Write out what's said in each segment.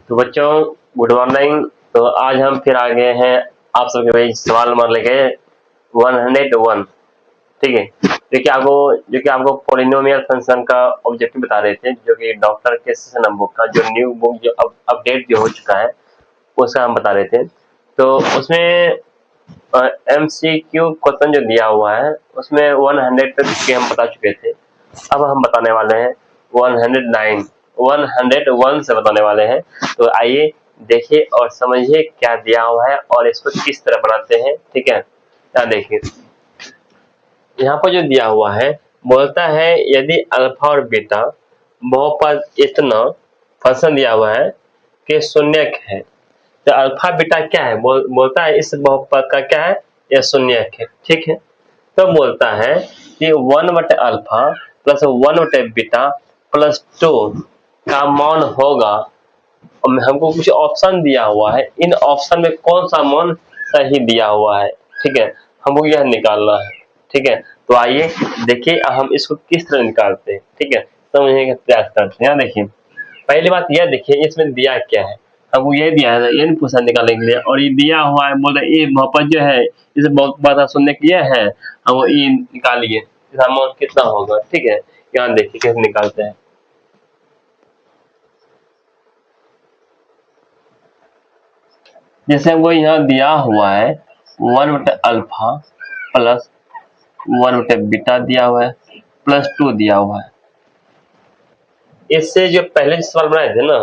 तो बच्चों good morning. तो आज हम फिर आ गए हैं आप सबके भाई सवाल नंबर लेके 101। ठीक है, जो कि आपको पोलिनोमियल फंक्शन का ऑब्जेक्टिव बता रहे थे, जो कि डॉक्टर के सेशन बुक का जो न्यू बुक जो अपडेट जो हो चुका है उसका हम बता रहे थे। तो उसमें MCQ क्वेश्चन जो दिया हुआ है उसमें 100 तक के हम बता चुके थे। अब हम बताने वाले हैं 109 101 से बताने वाले हैं। तो आइए देखिए और समझिए क्या दिया हुआ है और इसको किस तरह बनाते हैं। ठीक है, क्या देखिए यहाँ पर जो दिया हुआ है, बोलता है यदि अल्फा और बीटा बहुपद इतना फंक्शन दिया हुआ है कि शून्यक है। तो अल्फा बीटा क्या है, बोलता है इस बहुपद का क्या है, यह शून्यक है। ठीक है, तो बोलता है कि 1/अल्फा प्लस 1/बीटा प्लस 2 का मान होगा। हमको कुछ ऑप्शन दिया हुआ है, इन ऑप्शन में कौन सा मान सही दिया हुआ है। ठीक है, हमको यह निकालना है। ठीक है, तो आइए देखिए हम इसको किस तरह निकालते हैं। ठीक है, समझने का प्रयास करते हैं। देखिए पहली बात यह देखिए इसमें दिया क्या है, हमको ये दिया है, ये नहीं पूछा निकालने के लिए, और ये दिया हुआ है बोल रहे ये बहुपद जो है इसे बहुत बड़ा शून्य किया है, हम ये निकालिए इसका मान कितना होगा। ठीक है, यहाँ देखिए कैसे निकालते हैं। जैसे हमको यहाँ दिया हुआ है 1/अल्फा प्लस 1/बीटा दिया हुआ है प्लस 2 दिया हुआ है। इससे जो पहले सवाल बनाए थे ना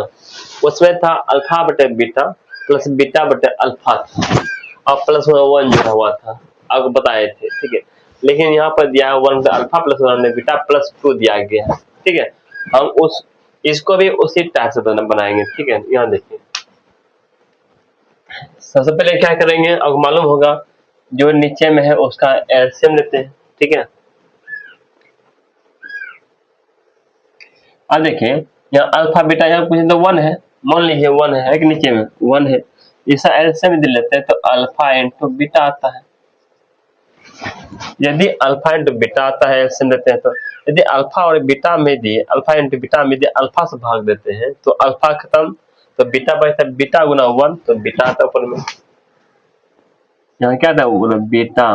उसमें था अल्फा/बीटा प्लस बीटा/अल्फा था और प्लस 1 जुड़ा हुआ था, आपको बताए थे। ठीक है, लेकिन यहाँ पर दिया है 1/अल्फा प्लस 1/बीटा प्लस 2 दिया गया है। ठीक है, हम इसको भी उसी टाइप से बनाएंगे। ठीक है, यहाँ देखिए सबसे पहले क्या करेंगे, आपको मालूम होगा जो नीचे में है उसका एलसीएम लेते हैं। ठीक है, अब देखिए यहाँ अल्फा बीटा यहाँ कुछ तो 1 है, मान लीजिए 1 है कि नीचे में 1 है, इसका एलसीएम दे लेते हैं तो अल्फा इंटू बीटा आता है। यदि अल्फा इंटू बीटा आता है एलसीएम देते हैं तो यदि अल्फा और बीटा में दिए अल्फा इंटू बीटा में दिए अल्फा से भाग देते हैं तो अल्फा खत्म, तो बीटा बचता है, बीटा गुना 1 तो बीटा आता है ऊपर में। यहाँ क्या था बीटा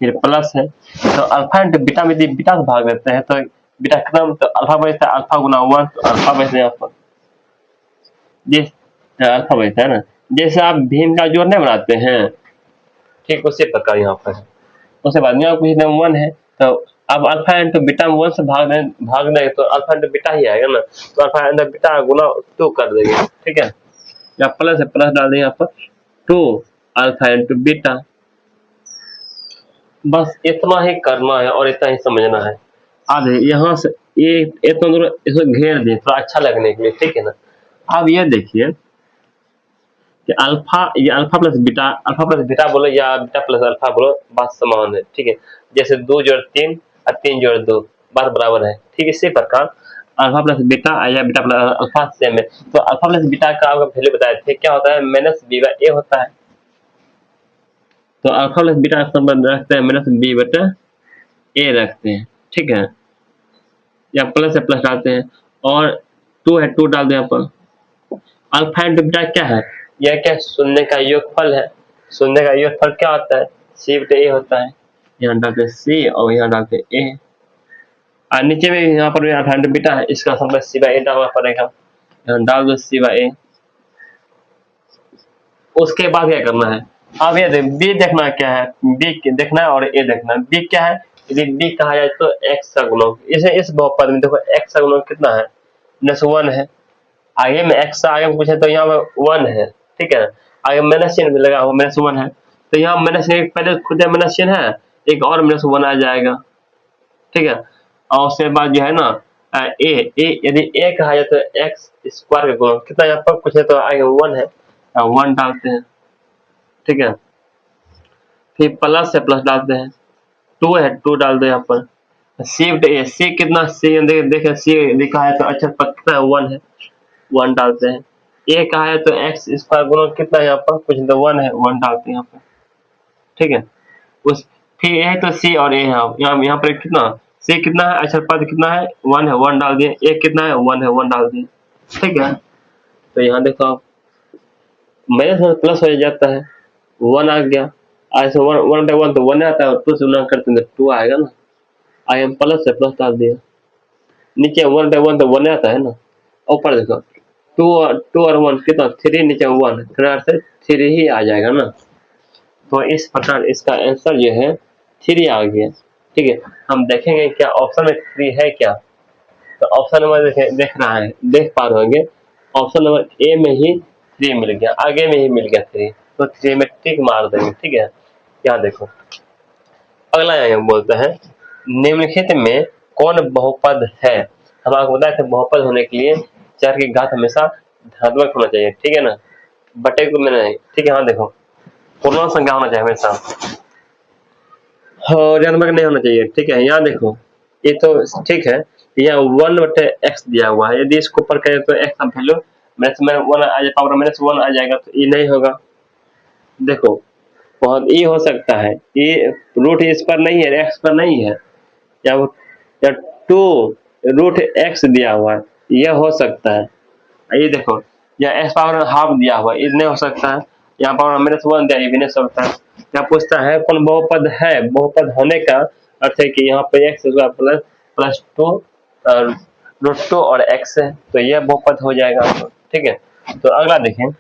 फिर प्लस है, तो अल्फा इंटू बीटा में दिए बीटा से भाग देते हैं तो बीटा खत्म, तो अल्फा बचता है, अल्फा गुना 1 तो अल्फा बचता है यहाँ पर, अल्फा बचता है ना। जैसे आप भीम का जोड़ नहीं बनाते हैं, ठीक उसी प्रकार यहाँ पर है। उसके बाद में कुछ 1 है, तो अब अल्फा इंटू बीटा में 1 से भाग देंगे तो अल्फा इंटू बीटा ही आएगा ना, तो अल्फा इंटू बीटा गुना 2 कर देंगे। ठीक है, यहाँ प्लस है, प्लस डाल देंगे यहाँ पर 2 अल्फा इंटू बीटा। बस इतना ही करना है और इतना ही समझना है। अब यहाँ से ये इतना दूर इसको घेर दें थोड़ा अच्छा लगने के लिए। ठीक है ना, अब ये देखिए कि ये अल्फा प्लस बीटा बोलो या बीटा प्लस अल्फा बोलो, बात समान है। ठीक है, जैसे 2 जोड़ 3 और 3 जोड़ 2 बात बराबर है। ठीक है, इसी प्रकार अल्फा प्लस बीटा या बीटा प्लस अल्फा सेम है। तो अल्फा प्लस बीटा का आपको पहले बताए थे क्या होता है, माइनस बी बाई ए होता है। तो अल्फा प्लस बीटा संबंध रखते हैं माइनस बी बटा ए रखते हैं। ठीक है, या प्लस से प्लस डालते हैं और 2 है 2 डाल दें यहाँ पर। अल्फा इंटू बीटा क्या है, यह क्या शून्य का योगफल है। शून्य का योगफल क्या होता है, सी बटे ए होता है। यहाँ डालते सी और यहाँ डालते ए, और नीचे में यहाँ पर अल्फा इंटू बीटा है, इसका मतलब सी बाई ए डालना पड़ेगा। यहाँ डाल दो सी बाई ए। उसके बाद क्या करना है, अब ये बी देखना क्या है, बी देखना है और ए देखना है। बी क्या है, यदि बी कहा जाए तो एक्स का गुणक, इसे इस बहुपद में देखो एक्स का गुणक कितना है, -1 है। आगे में एक्स आगे में पूछे तो यहाँ पे 1 है। ठीक है, आगे माइनस चिन्ह भी लगा हुआ -1 है, तो यहाँ माइनस पहले खुद माइनस चिन्ह है, एक और -1 आ जाएगा। ठीक है, और उसके बाद जो है ना ए यदि ए कहा जाए तो एक्स स्क्वायर का गुणक कितना, यहाँ पर पूछे तो आगे 1 है, 1 डालते हैं। ठीक है, फिर प्लस से प्लस डालते हैं, 2 है 2 डाल दो यहाँ पर। सी कितना, सी देखे सी लिखा है तो अच्छा कितना है 1 है, 1 डालते हैं। ए कहा है तो एक्स स्क्वायर गुणक कितना है यहाँ पर, कुछ तो 1 है, 1 डालते हैं यहाँ पर। ठीक है, उस फिर ए है तो सी और ए है, यहाँ पर कितना सी कितना है, अच्छा पद कितना है 1 है, 1 डाल दिए। ए कितना है 1 है, 1 डाल दिए। ठीक है, तो यहाँ देखो आप माइनस वन प्लस हो जाता है, 1 आ गया। ऐसे 1 1 1 तो 1 आता है, और 2 से गुना करते हैं तो 2 आएगा ना। आगे हम प्लस से प्लस डाल दिया, नीचे 1 1 तो 1 आता है ना। ऊपर देखो 2 और 1 कितना 3, नीचे 1, 3 से 3 ही आ जाएगा ना। तो इस प्रकार इसका आंसर जो है 3 आ गया। ठीक है, हम देखेंगे क्या ऑप्शन में 3 है क्या। तो ऑप्शन नंबर देख रहा है, देख पा रहे होंगे, ऑप्शन नंबर ए में ही 3 मिल गया, आगे में ही मिल गया 3, तो 3 में टिक मार देंगे। ठीक है, यहाँ देखो अगला यहाँ बोलते हैं निम्नलिखित में कौन बहुपद है। हम आपको बताए थे बहुपद होने के लिए 4 की घात हमेशा धनात्मक होना चाहिए। ठीक है ना, बटे को में नहीं। ठीक है, हाँ देखो पूर्ण संख्या होना चाहिए हमेशा, ऋणात्मक नहीं होना चाहिए। ठीक है, यहाँ देखो ये तो ठीक है, यहाँ 1/x दिया हुआ है, यदि इसको ऊपर करें तो x का वैल्यू -1 आ जाएगा, तो ये नहीं होगा। देखो बहुत ये हो सकता है, ये रूट इस पर नहीं है, x पर नहीं है, या 2 रूट x दिया हुआ है, यह हो सकता है। ये देखो या x पावर हाफ दिया हुआ है, ये नहीं हो सकता है। यहाँ पावर -1 दिया, ये भी नहीं हो सकता है। क्या पूछता है कौन बहुपद है। बहुपद होने का अर्थ है कि यहाँ पे x प्लस प्लस 2 रूट 2 और x है, तो यह बहुपद हो जाएगा। ठीक है, तो अगला देखें,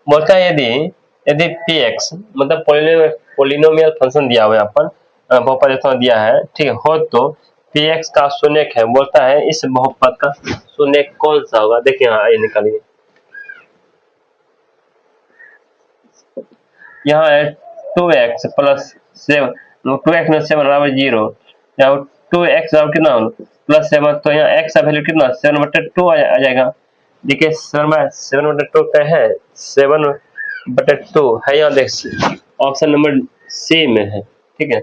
बोलता है यदि यदि px मतलब पोलिनोमियल फंक्शन दिया हुआ है, यहाँ पर बहुपद इतना दिया है, ठीक है, हो तो px का शून्यक है। बोलता है इस बहुपद का शून्यक कौन सा होगा। देखिए यहाँ ये निकालिए, यहाँ है 2x प्लस 7, 2x में 7 बराबर 0, यहाँ 2x बराबर कितना प्लस 7, तो यहाँ x का वैल्यू कितना 7/2 आ जाएगा। देखिए 7/2 क्या है, 7/2 है, यहाँ देख ऑप्शन नंबर सी में है। ठीक है,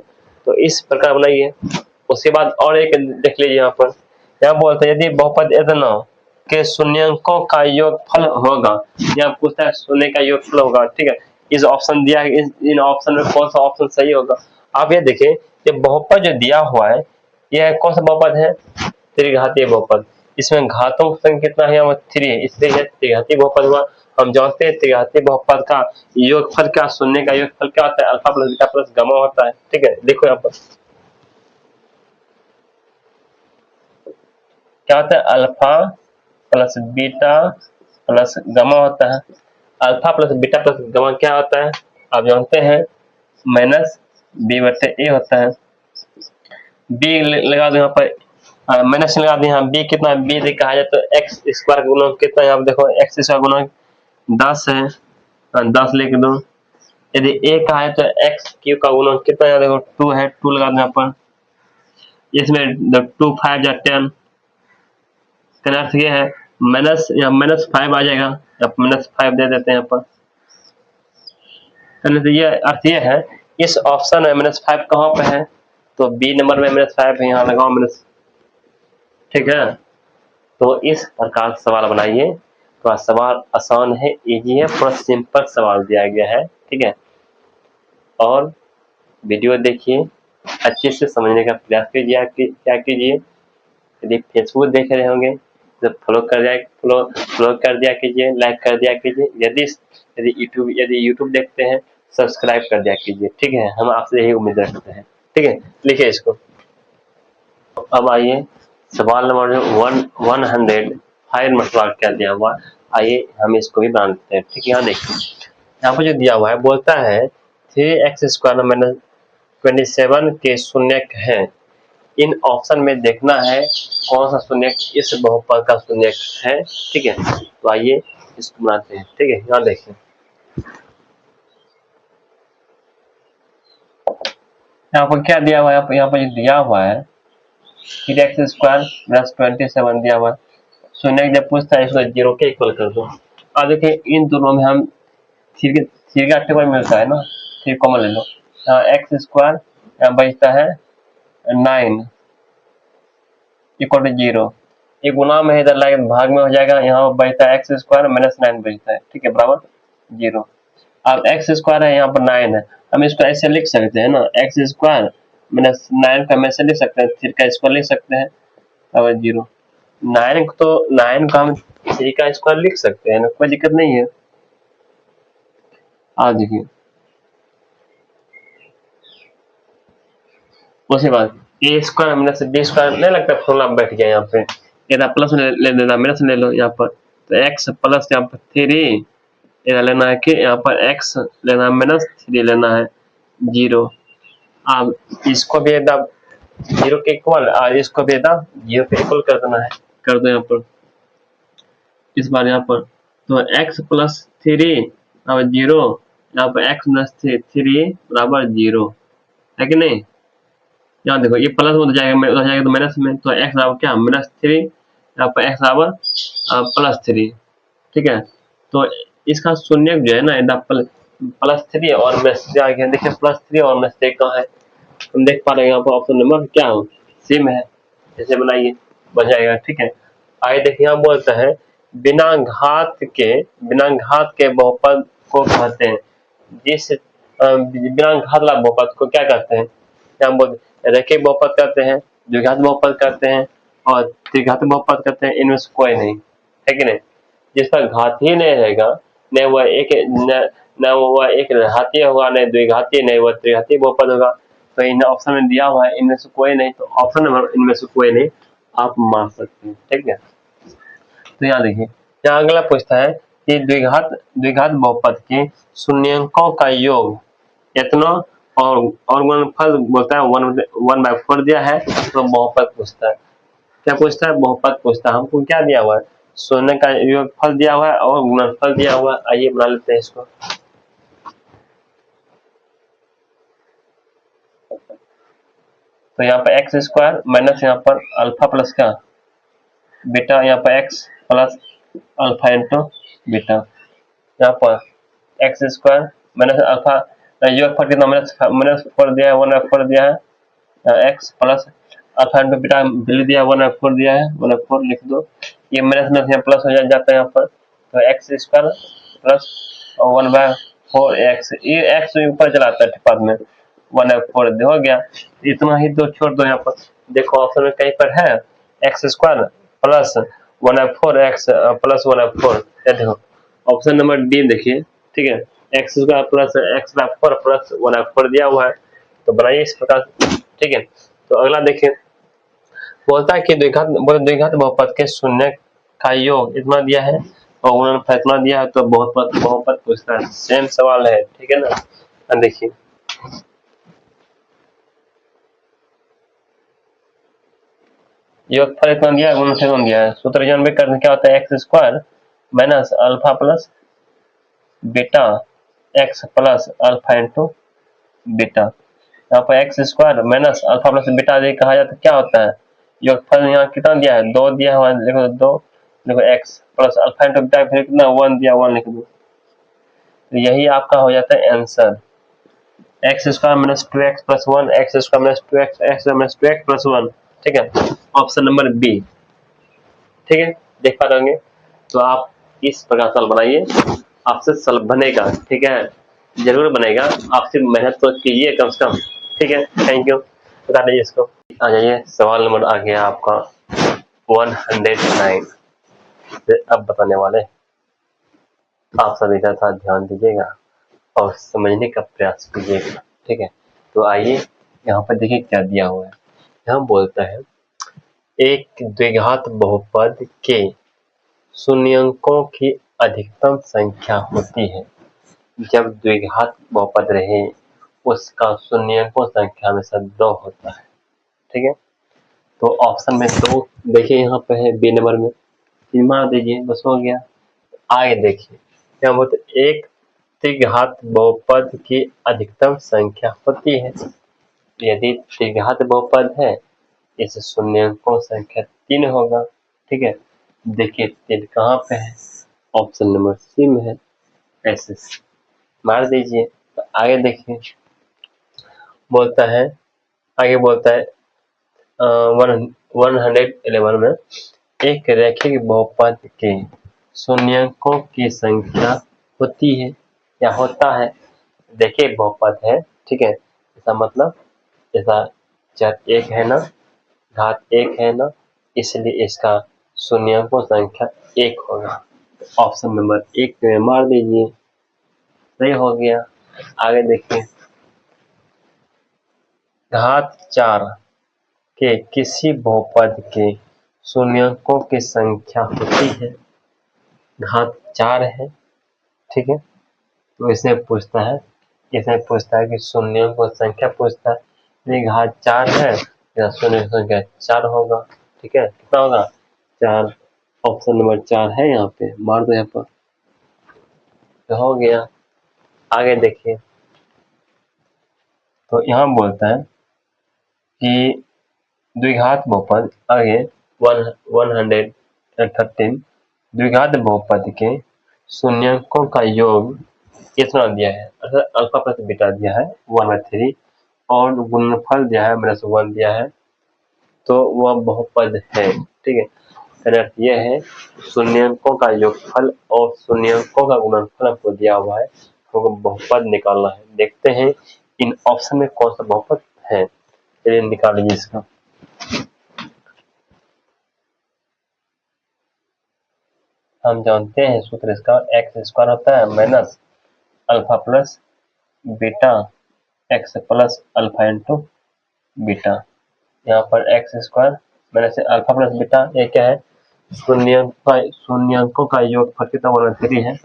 तो इस प्रकार बनाइए। उसके बाद और एक देख लीजिए, यहाँ पर यहाँ बोलते हैं यदि बहुपद इतना के शून्यंकों का योगफल होगा, यहाँ पूछता है शून्य का योगफल होगा। ठीक है, इस ऑप्शन दिया है, इन ऑप्शन में कौन सा ऑप्शन सही होगा। आप ये देखें, ये बहुपद जो दिया हुआ है, यह कौन सा बहुपद है, त्रिघातीय बहुपद। इसमें घातों की संख्या कितना है, यहाँ 3 है, इसलिए यह त्रिघातीय बहुपद हुआ। हम जानते हैं त्रिघातीय बहुपद का योगफल क्या, शून्य का योगफल क्या होता है, alpha plus beta plus gamma होता है। ठीक है, देखो यहाँ पर क्या होता है, alpha plus beta plus gamma होता है। Alpha plus beta plus gamma क्या होता है, आप जानते हैं -b/a होता है। b लगा दो यहाँ पर, माइनस लगा दो, यहाँ b कितना, b से कहा जाए तो x स्क्वायर का गुणन कितना है, आप देखो x स्क्वायर गुणन 10 है, 10 लिख दो। यदि a कहा है तो x क्यू का गुणन कितना है, देखो 2 है, 2 लगा दो यहाँ पर। इसमें 2 5 या 10 का अर्थ ये है माइनस, या -5 आ जाएगा, आप -5 दे देते हैं यहाँ पर। तो ये अर्थ ये है, इस ऑप्शन में -5 कहाँ पे है, तो बी नंबर में -5 है, यहाँ लगाओ माइनस। ठीक है, तो इस प्रकार सवाल बनाइए। तो सवाल आसान है, इजी है, पूरा सिंपल सवाल दिया गया है। ठीक है, और वीडियो देखिए, अच्छे से समझने का प्रयास कीजिए। क्या कीजिए, यदि फेसबुक देख रहे होंगे तो फॉलो कर दिया कीजिए, लाइक कर दिया कीजिए। यदि यदि यूट्यूब देखते हैं सब्सक्राइब कर दिया कीजिए। ठीक है, हम आपसे यही उम्मीद रखते हैं। ठीक है, लिखिए इसको। अब आइए सवाल नंबर 105 में सवाल क्या दिया हुआ, आइए हम इसको भी बना लेते हैं। ठीक है, यहाँ देखिए, यहाँ पर जो दिया हुआ है, बोलता है 3x² - 27 के शून्यक है। इन ऑप्शन में देखना है कौन सा शून्यक इस बहुपद का शून्यक है। ठीक है, तो आइए इसको बनाते हैं। ठीक है, यहाँ देखिए, यहाँ पर क्या दिया हुआ है, यहाँ पर जो दिया हुआ है 3x² - 27 दिया हुआ है। शून्यक जब पूछता है इसको 0 के इक्वल कर दो। अब देखिए इन दोनों में हम 3 का टेबल मिलता है ना, 3 कॉमन ले लो। यहाँ x² यहाँ बचता है 9 = 0, ये गुना में इधर लाइन भाग में हो जाएगा, यहाँ बचता है x² - 9 बचता है। ठीक है, बराबर 0। अब x² है, यहाँ पर 9 है, हम इसको ऐसे लिख सकते हैं ना, x² - 9 को हम ऐसे लिख सकते हैं, 3 का स्क्वायर लिख सकते हैं, बराबर 0। 9 को हम 3 का स्क्वायर लिख सकते हैं ना, कोई दिक्कत नहीं है। आज देखिए उसके बाद ए स्क्वायर माइनस बी स्क्वायर नहीं लगता फॉर्मूला बैठ गया यहाँ पे, इधर प्लस ले लेना माइनस ले लो यहाँ पर, तो एक्स प्लस यहाँ पर 3, इधर लेना है कि यहाँ पर एक्स लेना है माइनस 3 लेना है 0। अब इसको भी इधर 0 के इक्वल और इसको भी इधर 0 के इक्वल कर देना है, कर दो यहाँ पर इस बार यहाँ पर, तो x प्लस 3 और 0, यहाँ पर x माइनस 3 बराबर 0 है कि नहीं। यहाँ देखो ये प्लस में उधर जाएगा तो माइनस में, तो x बराबर क्या -3, यहाँ पर x बराबर +3, ठीक है। तो इसका शून्य जो है ना इधर +3 और -3 आ गया, देखिए +3 और -3 कहाँ है, हम देख पा रहे हैं यहाँ पर ऑप्शन नंबर क्या हो सेम है, जैसे बनाइए बन जाएगा, ठीक है। आगे देखिए यहाँ बोलता है बिना घात के बहुपद को कहते हैं, जिस बिना घात वाला बहुपद को क्या कहते हैं, क्या बोल रेखीय बहुपद कहते हैं, द्विघात बहुपद कहते हैं और त्रिघात बहुपद कहते हैं, इनमें से कोई नहीं है कि नहीं। जिसका घात ही नहीं रहेगा, न वह एक घातीय होगा, न द्विघातीय, नहीं वह त्रिघातीय बहुपद होगा, तो इन ऑप्शन में दिया हुआ है इनमें से कोई नहीं, तो ऑप्शन नंबर इनमें से कोई नहीं आप मार सकते हैं, ठीक है। तो यहाँ देखिए यहाँ अगला पूछता है कि द्विघात बहुपद के शून्यंकों का योग इतना और गुणनफल बोलता है 1/4 दिया है, तो बहुपद पूछता है, क्या पूछता है बहुपद पूछता है। हमको क्या दिया हुआ है, शून्य का योगफल दिया हुआ है और गुणनफल दिया हुआ है। आइए बना लेते हैं इसको। तो यहाँ पर एक्स स्क्वायर माइनस यहाँ पर अल्फा प्लस का बीटा, यहाँ पर x plus alpha into beta, यहाँ पर एक्स स्क्वायर माइनस अल्फा योगफल कितना -4 दिया है, 1/4 दिया है, x plus alpha into beta value दिया 1/4 दिया है, 1/4 लिख दो, ये माइनस में यहाँ प्लस हो जाता है यहाँ पर, तो एक्स स्क्वायर प्लस 1/4 एक्स, ये एक्स ऊपर चलाता है बाद में 1/4 हो गया, इतना ही दो छोड़ दो यहाँ पर, देखो ऑप्शन में कहीं पर है x square plus 1/4 x plus 1/4, देखो ऑप्शन नंबर डी देखिए, ठीक है, x square plus x/4 plus 1/4 दिया हुआ है, तो बनाइए इस प्रकार, ठीक है। तो अगला देखिए बोलता है कि द्विघात बहुपद के शून्य का योग इतना दिया है और गुणनफल इतना दिया है, तो बहुपद पूछता है, सेम सवाल है, ठीक है ना। देखिए योगफल इतना दिया है, गुणनफल इतना दिया है, सूत्र जानबे करने क्या होता है, x square minus alpha plus beta x plus alpha into beta, यहाँ पर x square minus alpha plus beta कहा जाता है, क्या होता है योगफल, यहाँ कितना दिया है 2 दिया हुआ है, देखो 2, देखो x plus alpha into beta फिर कितना 1 दिया, 1 लिख दो, तो यही आपका हो जाता है answer, x square minus 2x plus 1, x square minus 2x, x minus 2x plus 1, ठीक है, ऑप्शन नंबर बी, ठीक है, देख पा रहे होंगे। तो आप इस प्रकार सवाल बनाइए, आपसे सवाल बनेगा, ठीक है, जरूर बनेगा, आप सिर्फ मेहनत तो कीजिए कम से कम, ठीक है। थैंक यू, बता दीजिए इसको। आ जाइए सवाल नंबर आ गया आपका 109 से अब बताने वाले, आप सभी का साथ ध्यान दीजिएगा और समझने का प्रयास कीजिएगा, ठीक है। तो आइए यहाँ पर देखिए क्या दिया हुआ है, यहाँ बोलता है एक द्विघात बहुपद के शून्यंकों की अधिकतम संख्या होती है जब द्विघात बहुपद रहे, उसका शून्यंकों संख्या में से 2 होता है, ठीक है। तो ऑप्शन में 2 देखिए यहाँ पे है, बी नंबर में 3 मार दीजिए, बस हो गया। आगे देखिए क्या बोलते, एक त्रिघात बहुपद की अधिकतम संख्या होती है, यदि त्रिघात बहुपद है इस शून्यंकों संख्या 3 होगा, ठीक है। देखिए 3 कहाँ पे है, ऑप्शन नंबर सी में है, ऐसे मार दीजिए। तो आगे देखिए बोलता है, आगे बोलता है 111 में एक रैखिक बहुपद के शून्यंकों की संख्या होती है या होता है, देखिए बहुपद है, ठीक है, इसका मतलब जैसा चर 1 है ना, घात 1 है ना, इसलिए इसका शून्यंकों संख्या 1 होगा, ऑप्शन नंबर 1 में मार दीजिए। सही हो गया। आगे देखिए, घात 4 के किसी बहुपद के शून्यकों की संख्या होती है। घात 4 है, ठीक है, तो इसमें पूछता है कि शून्यों को संख्या पूछता है। ये घात 4 है या शून्य की संख्या 4 होगा, ठीक है, कितना होगा 4। ऑप्शन नंबर 4 है, यहाँ पे मार दो यहाँ पर, तो हो गया। आगे देखिए, तो यहाँ बोलता है कि द्विघात बहुपद, आगे 113 द्विघात बहुपद के शून्यकों का योग इतना दिया है, अर्थात अल्फा प्लस बीटा दिया है 1/3 और गुणनफल दिया है -1 दिया है, तो वह बहुपद है, ठीक है। अर्थ यह है शून्यकों का योगफल और शून्यकों का गुणनफल आपको दिया हुआ है, हमको बहुपद निकालना है। देखते हैं इन ऑप्शन में कौन सा बहुपद है, चलिए निकाल लीजिए इसका। हम जानते हैं सूत्र इसका, एक्स स्क्वायर होता है minus alpha plus beta x plus alpha into beta. यहाँ पर x square minus alpha plus beta, ये क्या है शून्यकों का योग कितना 1/3 है,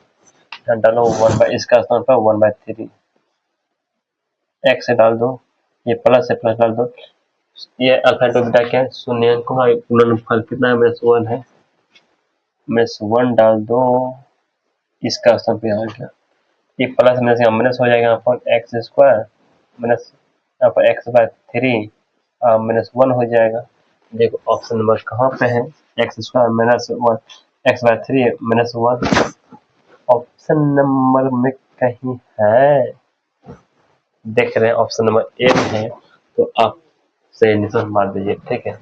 डालो 1 इसका स्थान पर 1/3 एक्स डाल दो, ये प्लस से प्लस डाल दो, ये अल्फा इंटू बीटा क्या है शून्यकों का गुणनफल कितना है -1 है, -1 डाल दो, इसका स्थान पे यहाँ क्या, ये प्लस में से माइनस हो जाएगा, यहाँ पर एक्स स्क्वायर माइनस यहाँ पर x/3 -1 हो जाएगा। देखो ऑप्शन नंबर कहाँ पे है, x square -1 x/3 -1 option number में कहीं है, देख रहे हैं ऑप्शन नंबर ए में है, तो आप सही निशान मार दीजिए, ठीक है।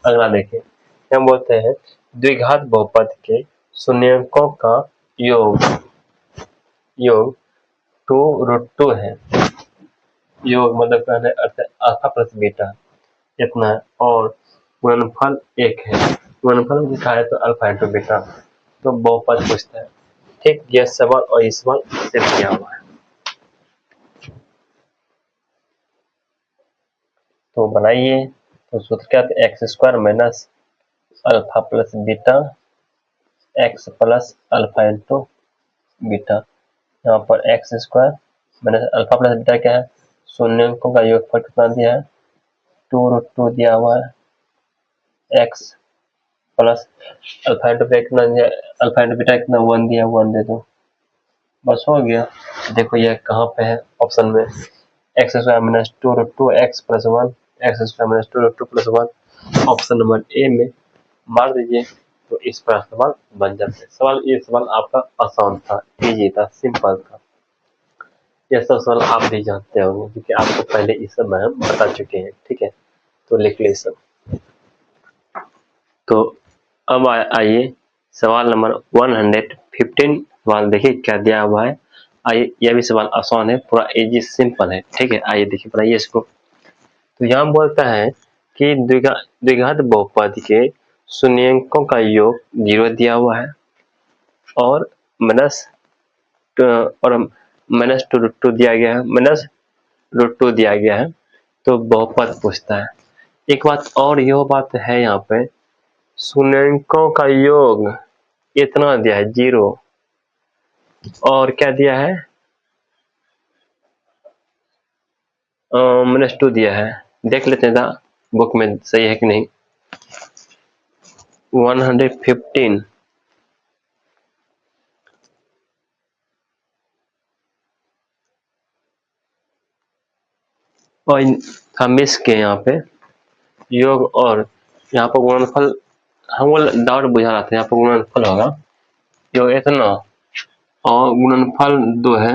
अगला देखिए, हम बोलते हैं द्विघात बहुपद के शून्यकों का योग 2√2 है। योग मतलब कहने अर्थ अल्फा प्लस बीटा इतना है, और गुणनफल 1 है, गुणनफल लिखा है तो अल्फा इंटू बीटा, तो बहुपद पूछता है, ठीक। यह सवाल और इस सवाल से दिया हुआ है, तो बनाइए। तो सूत्र क्या था, x square minus alpha plus beta x plus alpha into beta. यहाँ पर x square minus alpha plus beta क्या है, शून्यकों का योगफल कितना दिया है 2√2 दिया हुआ है, x plus alpha into beta कितना दिया, अल्फा इंटू बीटा कितना 1 दिया, 1 दे दो, बस हो गया। देखो यह कहाँ पे है ऑप्शन में, x square minus 2√2 x plus 1, x square minus 2√2 plus 1 option number A में मार दीजिए, तो इस पर सवाल बन जाते हैं। ये सवाल आपका आसान था, इजी था, सिंपल था, ये सब सवाल आप भी जानते होंगे क्योंकि आपको पहले इस सब में हम बता चुके हैं, ठीक है। तो लिख लीजिए सब। तो अब आइए सवाल नंबर 115 सवाल देखिए क्या दिया हुआ है। आइए, यह भी सवाल आसान है, पूरा इजी सिंपल है, ठीक है। आइए देखिए, बनाइए इसको। तो यहाँ बोलता है कि द्विघात बहुपद के शून्यकों का योग 0 दिया हुआ है और -2√2 दिया गया है, -√2 दिया गया है, तो बहुपद पूछता है। एक बात और यह बात है यहाँ पे, शून्यकों का योग इतना दिया है 0, और क्या दिया है -2 दिया है। देख लेते हैं बुक में सही है कि नहीं। 115 और हम इसके यहाँ पे योग और यहाँ पर गुणनफल, हमको डाउट बुझा रहा था, यहाँ पर गुणनफल होगा, योग इतना और गुणनफल 2 है,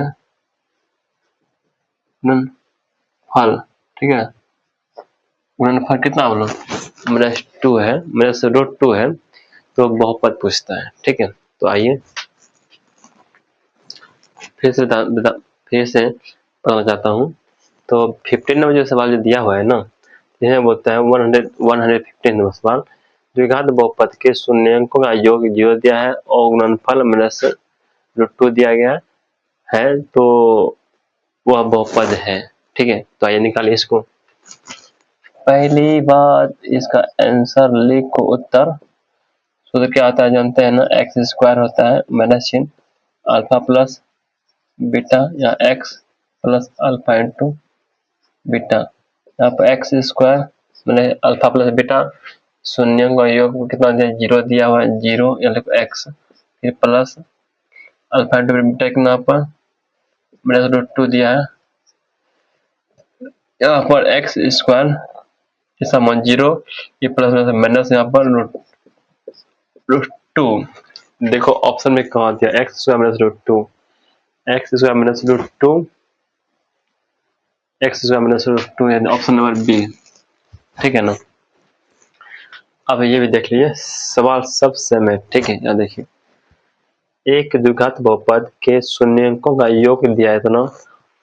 गुणनफल, ठीक है, गुणनफल कितना बोलो -2 है, -√2 है, तो बहुपद पूछता है, ठीक है। तो आइए फिर से बताना चाहता हूँ। तो 15 नंबर जो सवाल जो दिया हुआ है ना, यह बोलता है 115 नंबर सवाल, द्विघात बहुपद के शून्यकों का योग 0 दिया है और गुणनफल -√2 दिया गया है, है तो वह बहुपद है। ठीक है, तो आइए निकालिए इसको। पहली बात, इसका आंसर लिखो, उत्तर सूत्र क्या आता है जानते हैं ना, एक्स स्क्वायर होता है माइनस चिन्ह अल्फा प्लस बीटा या x plus alpha into beta. यहाँ पर एक्स स्क्वायर मैंने अल्फा प्लस बीटा, शून्य का योग कितना दिया, 0 दिया हुआ है, 0 या लिखो एक्स, फिर प्लस अल्फा इंटू बीटा कितना पर -√2 दिया है, यहाँ पर एक्स स्क्वायर इसका मान 0, ये प्लस माइनस यहाँ पर √2। देखो ऑप्शन में कहा दिया x square minus √2, x square minus √2, x square minus √2 यानी ऑप्शन नंबर बी। ठीक है ना। अब ये भी देख लीजिए, सवाल सब सेम है। ठीक है, यहाँ देखिए, एक द्विघात बहुपद के शून्यंकों का योग दिया है इतना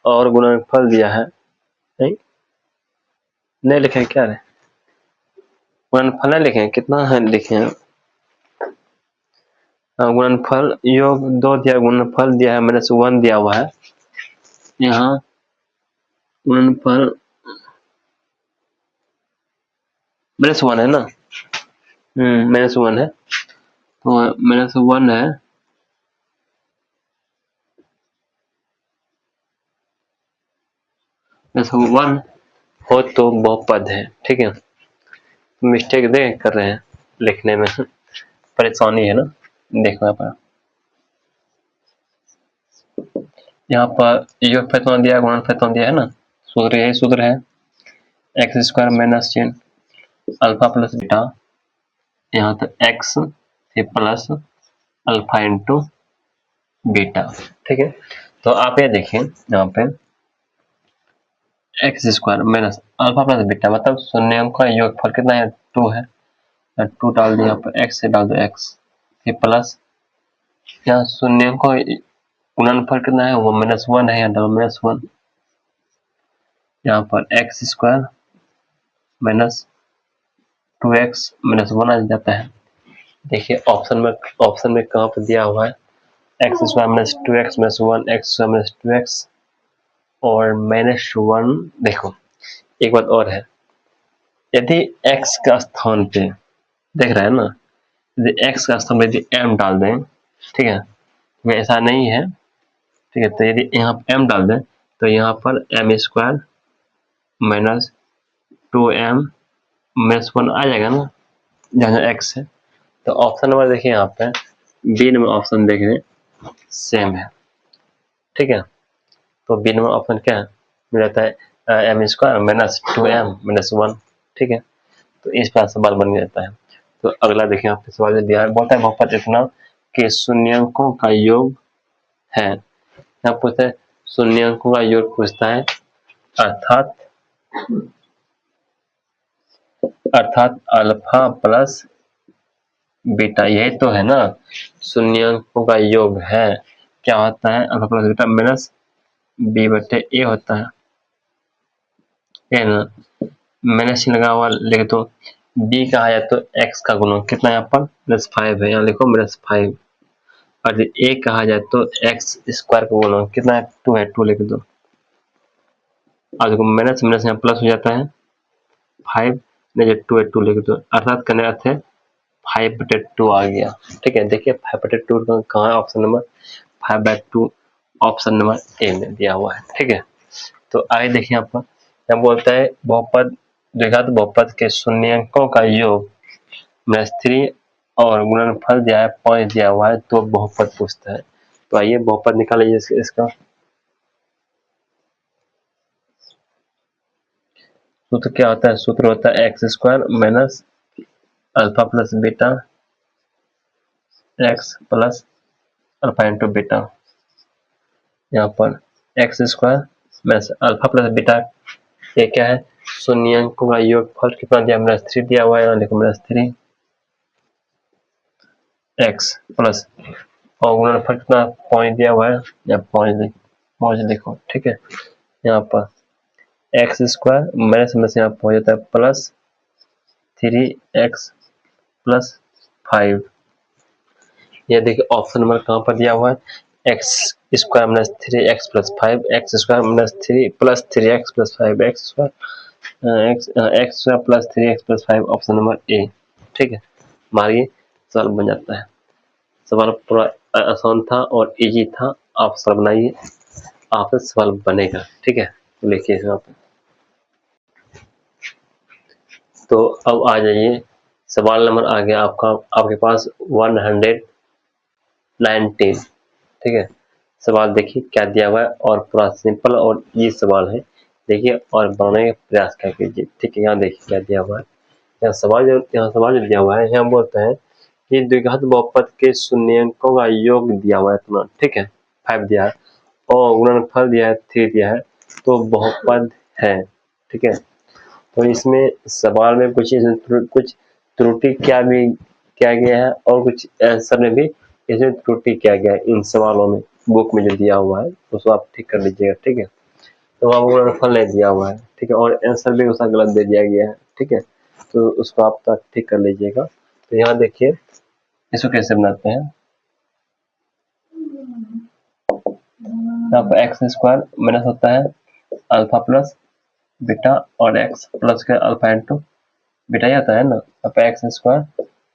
और गुणनफल दिया है, नहीं लिखे क्या है, गुणनफल नहीं लिखे, कितना है लिखे हैं, गुणनफल योग 2 दिया, गुणनफल दिया है -1 दिया हुआ है, यहाँ गुणनफल -1 है ना, -1 है, तो -1 है, -1 हो तो बहुपद है। ठीक है, मिस्टेक दे कर रहे हैं लिखने में, परेशानी है ना। देखो यहाँ पर योग फैतवा दिया, गुणन फैतवा दिया है ना, सूत्र यही सूत्र है, एक्स स्क्वायर माइनस चिन्ह अल्फा प्लस बीटा, यहाँ तो एक्स फिर प्लस अल्फा इंटू बीटा। ठीक है, तो आप ये देखिए, यहाँ पे x square minus alpha plus beta मतलब शून्य का योगफल कितना है, 2 है, 2 डाल दिया, यहाँ पर एक्स से डाल दो एक्स, फिर प्लस यहाँ शून्य को गुणनफल कितना है, वो -1 है, यहाँ डालो -1, यहाँ पर एक्स स्क्वायर माइनस 2x -1 आ जाता है। देखिए ऑप्शन में कहाँ पर दिया हुआ है, x square minus 2x -1, x square minus 2x और -1। देखो एक बात और है, यदि x का स्थान पे देख रहे हैं ना, यदि x का स्थान पे यदि m डाल दें, ठीक है, ऐसा नहीं है, ठीक है, तो यदि यहाँ m डाल दें तो यहाँ पर m स्क्वायर माइनस 2m -1 आ जाएगा ना, जहाँ x है। तो ऑप्शन नंबर देखिए, यहाँ पे बी नंबर ऑप्शन देख रहे सेम है। ठीक है, तो बी नंबर ऑप्शन क्या है, मिल जाता है m स्क्वायर माइनस 2m -1। ठीक है, तो इस प्रकार सवाल बन जाता है। तो अगला देखिए, यहाँ पे सवाल दिया है, बोलता है बहुपद इतना कि शून्यंकों का योग है, यहाँ पूछता है शून्यंकों का योग पूछता है, अर्थात अल्फा प्लस बीटा, यही तो है ना, शून्यंकों का योग है, क्या होता है, alpha plus beta minus b बटे ए होता है, माइनस लगा हुआ लिख दो, बी कहा जाए तो एक्स का गुणन कितना यहाँ पर -5 है, यहाँ लिखो -5, और ए कहा जाए तो एक्स स्क्वायर का गुणन कितना है, 2 है, 2 लिख दो, और देखो माइनस माइनस यहाँ प्लस हो जाता है, 5 नहीं 2 है, 2 लिख दो, अर्थात करने अर्थ है 5/2 आ गया। ठीक है, देखिए 5/2 कहाँ है, option number 5/2 option number A में दिया हुआ है। ठीक है, तो आगे देखिए, यहाँ पर क्या बोलता है, बहुपद द्विघात बहुपद के शून्यंकों का योग -3 और गुणनफल दिया है 5 दिया हुआ है, तो बहुपद पूछता है। तो आइए बहुपद निकालिए इसका सूत्र क्या होता है, सूत्र होता है x square minus alpha plus beta x plus alpha into beta, यहाँ पर x square minus alpha plus beta, ये क्या है, शून्यंकों का योगफल कितना दिया, -3 दिया हुआ है, यहाँ लिखो -3 एक्स प्लस और गुणनफल कितना 5 दिया हुआ है, या 5 लिखो। ठीक है, यहाँ पर एक्स स्क्वायर माइनस में से यहाँ पहुंच जाता है प्लस 3x प्लस 5, ये देखिए ऑप्शन नंबर कहाँ पर दिया हुआ है, x square minus 3x plus 5x square minus 3 plus 3x plus 5x square x square plus 3x plus 5 option number A. ठीक है, हमारी सवाल बन जाता है। सवाल पूरा आसान था और इजी था, आप सवाल बनाइए, आपसे सवाल बनेगा। ठीक है, लिखिए यहाँ पे। तो अब आ जाइए, सवाल नंबर आ गया आपका, आपके पास 119। ठीक है, सवाल देखिए क्या दिया हुआ है और पूरा सिंपल और ये सवाल है, देखिए और बनाने का प्रयास क्या कीजिए। ठीक है, यहाँ देखिए क्या दिया हुआ है। यहाँ सवाल जो दिया हुआ है, यहाँ बोलता है कि द्विघात बहुपद के शून्यंकों का योग दिया हुआ है इतना। ठीक है, 5 दिया है और गुणनफल दिया है 3 दिया है, तो बहुपद है। ठीक है, तो इसमें सवाल में कुछ त्रुटि क्या गया है और कुछ आंसर में भी इसमें त्रुटि क्या गया है। इन सवालों में बुक में जो दिया हुआ है उसको आप ठीक कर लीजिएगा। ठीक है, तो आपको गुणनफल नहीं दिया हुआ है। ठीक है, और आंसर भी उसका गलत दे दिया गया है। ठीक है, तो उसको आप ठीक कर लीजिएगा। तो यहाँ देखिए इसको कैसे बनाते हैं। यहाँ पर एक्स स्क्वायर माइनस होता है अल्फा प्लस बीटा और एक्स प्लस के अल्फा इंटू बीटा ही आता है ना। अब एक्स स्क्वायर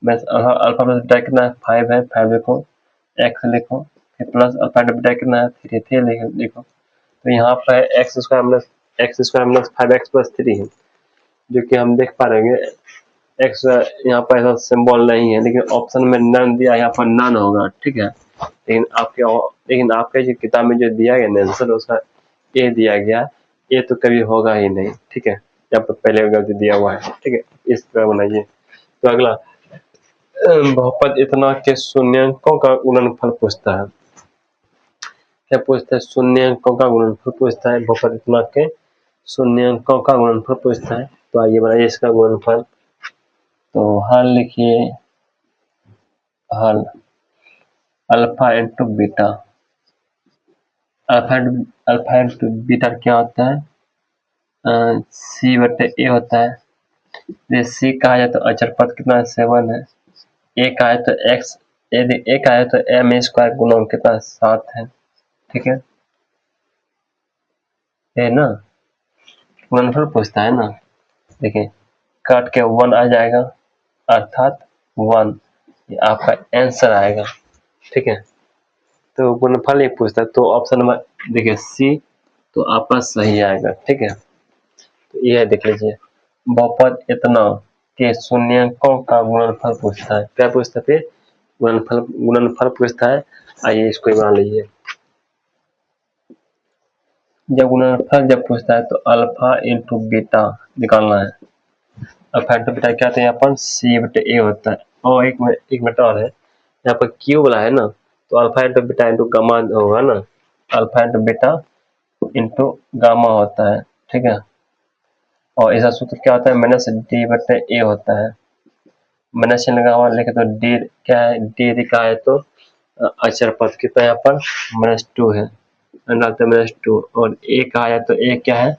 बस अल्फा प्लस बीटा कितना है 5 है, 5 लिखो, एक्स लिखो, फिर प्लस अल्फा इंटू बीटा कितना है 3 लिखो। तो यहाँ पर x square minus 5x plus 3 है, जो कि हम देख पा रहे हैं एक्स यहाँ पर ऐसा सिंबल नहीं है, लेकिन ऑप्शन में नन दिया, यहाँ पर नन होगा। ठीक है, लेकिन आपके जो किताब में जो दिया गया ना आंसर, उसका ए दिया गया, ये तो कभी होगा ही नहीं। ठीक है, यहाँ पर पहले गलती दिया हुआ है। ठीक है, इस तरह बनाइए। तो अगला बहुपद इतना के शून्यंकों का गुणनफल पूछता है। क्या पूछता है? शून्यंकों का गुणनफल पूछता है। बहुपद इतना के शून्यंकों का गुणनफल पूछता है। तो आइए बनाइए इसका गुणनफल। तो हल लिखिए, हल alpha into beta, alpha into beta क्या होता है? सी बटे ए होता है। ये सी कहा जाए तो अचर पद कितना है 7 है, ए कहा है तो एक्स, यदि ए कहा है तो एम स्क्वायर गुणन कितना 7 है। ठीक है ना, गुणनफल पूछता है ना। देखिए काट के 1 आ जाएगा, अर्थात 1 ये आपका आंसर आएगा। ठीक है, तो गुणनफल ही पूछता है, तो ऑप्शन नंबर देखिए सी तो आपका सही आएगा। ठीक है, तो यह देख लीजिए, बहुपद इतना के शून्यंकों का गुणनफल पूछता है। क्या पूछता है? फिर गुणनफल पूछता है। आइए इसको बना लीजिए। जब गुणनफल जब पूछता है तो अल्फा इंटू बीटा निकालना है। अल्फा इंटू बीटा क्या था? यहाँ पर सी बटे ए होता है। और एक मिनट और है, यहाँ पर क्यू वाला है ना, तो alpha into beta into gamma होगा ना। Alpha into beta into gamma होता है। ठीक है, और इसका सूत्र क्या होता है? माइनस डी बटे ए होता है। माइनस चिन्ह लगा हुआ लिखे तो डी क्या है? डी लिखा है तो अचर पद कितना यहाँ पर -2 है, डालते -2। और ए कहा जाए तो ए क्या है?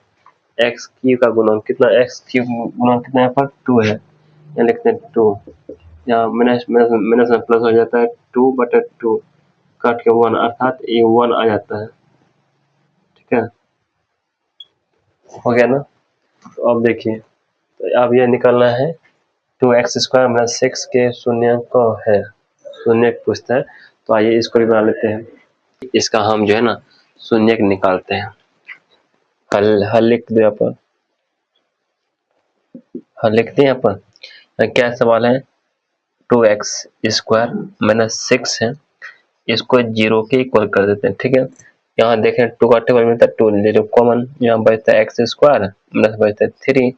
एक्स क्यू का गुणन कितना? एक्स क्यू गुणन कितना यहाँ पर 2 है, यहाँ लिखते हैं 2। यहाँ माइनस में प्लस हो जाता है 2/2, काट के 1, अर्थात ये 1 आ जाता है। ठीक है, हो गया ना। तो अब देखिए, तो अब यह निकालना है 2x स्क्वायर माइनस 6 के शून्यंक है, शून्य पूछता है। तो आइए इसको भी बना लेते हैं। इसका हम जो है ना शून्य निकालते हैं। हल लिख दो यहाँ पर, हल लिखते हैं यहाँ पर। क्या सवाल है? 2x स्क्वायर माइनस 6 है, इसको 0 के इक्वल कर देते हैं। ठीक है, यहाँ देखें 2 का टेबल मिलता है 2 0 कॉमन, यहाँ बचता है x स्क्वायर माइनस बचता है 3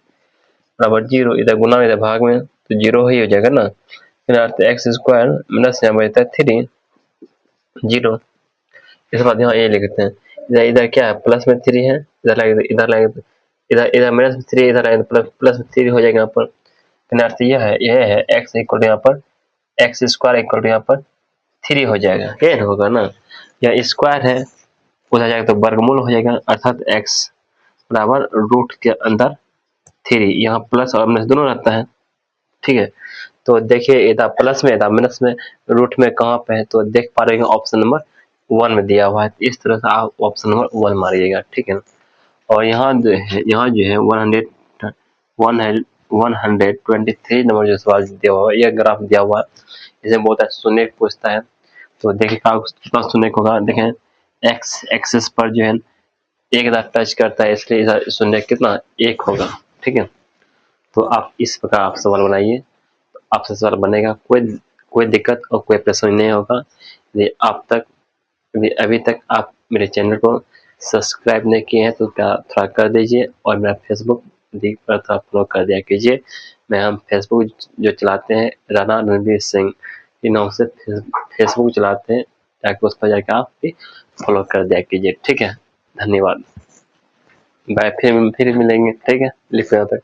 बराबर 0, इधर गुना इधर भाग में तो 0 ही हो जाएगा ना। फिर एक्स स्क्वायर माइनस यहाँ बचता है 3 0। इसके बाद यहाँ ये लिखते हैं, इधर क्या है? प्लस में 3 है, इधर लाएंगे इधर माइनस में 3, इधर लाएंगे प्लस में 3 हो जाएगा यहाँ पर। अर्थ यह है एक्स इक्वल यहाँ पर एक्स स्क्वायर इक्वल यहाँ पर 3 हो जाएगा। क्या होगा ना, यह स्क्वायर है, उधर जाएगा तो वर्गमूल हो जाएगा, अर्थात x बराबर रूट के अंदर 3। यहाँ प्लस और माइनस दोनों रहता है। ठीक है, तो देखिए इधर प्लस में इधर माइनस में रूट में कहाँ पे है? तो देख पा रहे हैं ऑप्शन नंबर 1 में दिया हुआ है, तो इस तरह से आप ऑप्शन नंबर 1 मारिएगा, ठीक है ना। और यहाँ जो है 123 नंबर जो सवाल दिया हुआ है, यह ग्राफ दिया हुआ है, इसमें बोलता है शून्य पूछता है, तो देखिए कितना शून्य होगा। देखें एक्स एक्सिस पर जो है एक इधर टच करता है, इसलिए इधर शून्य कितना 1 होगा, ठीक है। तो आप इस प्रकार आप सवाल बनाइए, तो आपसे सवाल बनेगा, कोई दिक्कत और कोई परेशानी नहीं होगा। यदि अभी तक आप मेरे चैनल को सब्सक्राइब नहीं किए हैं तो थोड़ा कर दीजिए, और मेरा फेसबुक पर थोड़ा फॉलो कर दिया कीजिए। हम फेसबुक जो चलाते हैं, राणा रणवीर सिंह के नाम से फेसबुक चलाते हैं, ताकि उस पर जाकर आप भी फॉलो कर दिया कीजिए, ठीक है। धन्यवाद, बाय, फिर मिलेंगे, ठीक है, लिखते तक।